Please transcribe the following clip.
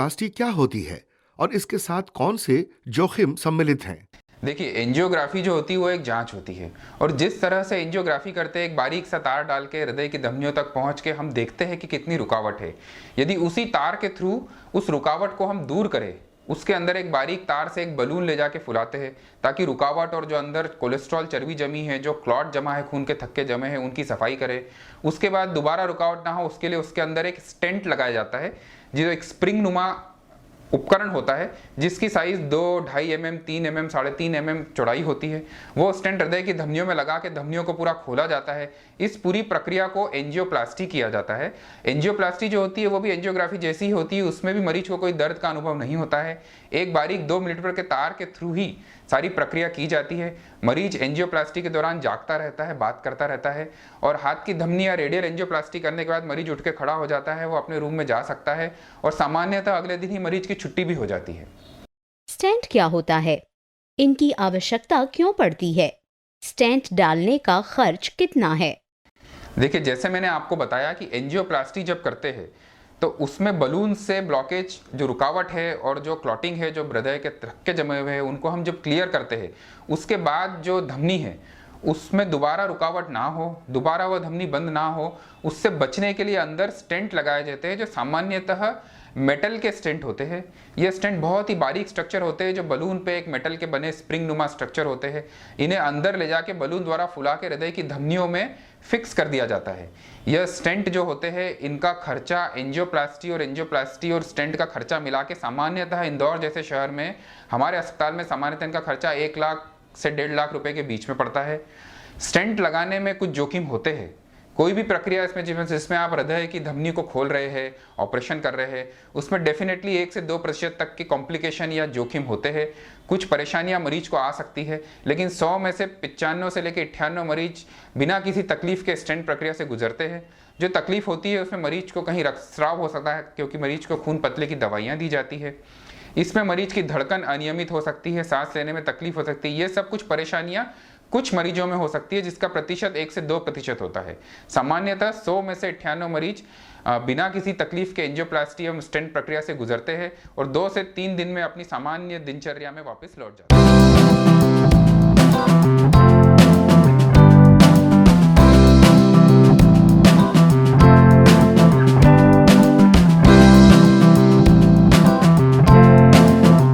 Angioplasty क्या होती है और इसके साथ कौन से जोखिम सम्मिलित हैं? देखिए, एंजियोग्राफी जो होती है वो एक जांच होती है, और जिस तरह से एंजियोग्राफी करते हैं, एक बारीक सा तार डाल के हृदय की धमनियों तक पहुंच के हम देखते हैं कि कितनी रुकावट है। यदि उसी तार के थ्रू उस रुकावट को हम दूर करें, उसके अंदर एक बारीक तार से एक बलून ले जाके फुलाते हैं ताकि रुकावट और जो अंदर कोलेस्ट्रॉल चर्बी जमी है, जो क्लॉट जमा है, खून के थक्के जमे हैं, उनकी सफाई करे। उसके बाद दोबारा रुकावट ना हो उसके लिए उसके अंदर एक स्टेंट लगाया जाता है, जो एक स्प्रिंग नुमा उपकरण होता है, जिसकी साइज 2, 2.5 mm, 3 mm, 3.5 mm चौड़ाई होती है। वो स्टेंट हृदय की धमनियों में लगा के धमनियों को पूरा खोला जाता है। इस पूरी प्रक्रिया को एंजियोप्लास्टी किया जाता है। एंजियोप्लास्टी जो होती है वो भी एंजियोग्राफी जैसी ही होती है, उसमें भी मरीज को कोई दर्द का अनुभव नहीं होता है। एक बारीक 2 मिलीमीटर के तार के थ्रू ही सारी प्रक्रिया की जाती है। मरीज एंजियोप्लास्टी के दौरान जागता रहता है, बात करता रहता है, और हाथ की धमनी या रेडियल एंजियोप्लास्टी करने के बाद मरीज उठ के खड़ा हो जाता है, वो अपने रूम में जा सकता है, और सामान्यतः अगले दिन ही मरीज की छुट्टी भी हो जाती है। स्टेंट क्या होता है? इनकी आवश्यकता क्यों पड़ती है? स्टेंट डालने का खर्च कितना है? देखिए, जैसे मैंने आपको बताया कि एंजियोप्लास्टी जब करते हैं तो उसमें बलून से ब्लॉकेज, जो रुकावट है और जो क्लॉटिंग है, जो हृदय के थक्के जमे हुए हैं, उनको हम जब क्लियर करते हैं, उसके बाद जो धमनी है उसमें दोबारा रुकावट ना हो, दोबारा वह धमनी बंद ना हो, उससे बचने के लिए अंदर स्टेंट लगाए जाते हैं, जो सामान्यतः मेटल के स्टेंट होते हैं। ये स्टेंट बहुत ही बारीक स्ट्रक्चर होते हैं, जो बलून पे एक मेटल के बने स्प्रिंग नुमा स्ट्रक्चर होते हैं। इन्हें अंदर ले जाके बलून द्वारा फुला के हृदय की धमनियों में फिक्स कर दिया जाता है। यह स्टेंट जो होते हैं, इनका खर्चा एंजियोप्लास्टी और स्टेंट का खर्चा मिला के सामान्यतः इंदौर जैसे शहर में, हमारे अस्पताल में सामान्यतः इनका खर्चा 1 लाख से 1.5 लाख रुपए के बीच में पड़ता है। स्टेंट लगाने में कुछ जोखिम होते हैं। कोई भी प्रक्रिया इसमें जिसमें आप हृदय की धमनी को खोल रहे हैं, ऑपरेशन कर रहे हैं, उसमें डेफिनेटली 1 से 2% तक की कॉम्प्लिकेशन या जोखिम होते हैं। कुछ परेशानियां मरीज को आ सकती है, लेकिन 100 में से 95 से लेकर 98 मरीज बिना किसी तकलीफ के स्टेंट प्रक्रिया से गुजरते हैं। जो तकलीफ होती है उसमें मरीज को कहीं रक्तस्राव हो सकता है, क्योंकि मरीज को खून पतले की दवाइयाँ दी जाती है। इसमें मरीज की धड़कन अनियमित हो सकती है, सांस लेने में तकलीफ हो सकती है। ये सब कुछ परेशानियां कुछ मरीजों में हो सकती है, जिसका प्रतिशत 1 से 2% होता है। सामान्यतः 100 में से 98 मरीज बिना किसी तकलीफ के एंजियोप्लास्टी एवं स्टेंट प्रक्रिया से गुजरते हैं और 2 से 3 दिन में अपनी सामान्य दिनचर्या में वापस लौट जाते हैं।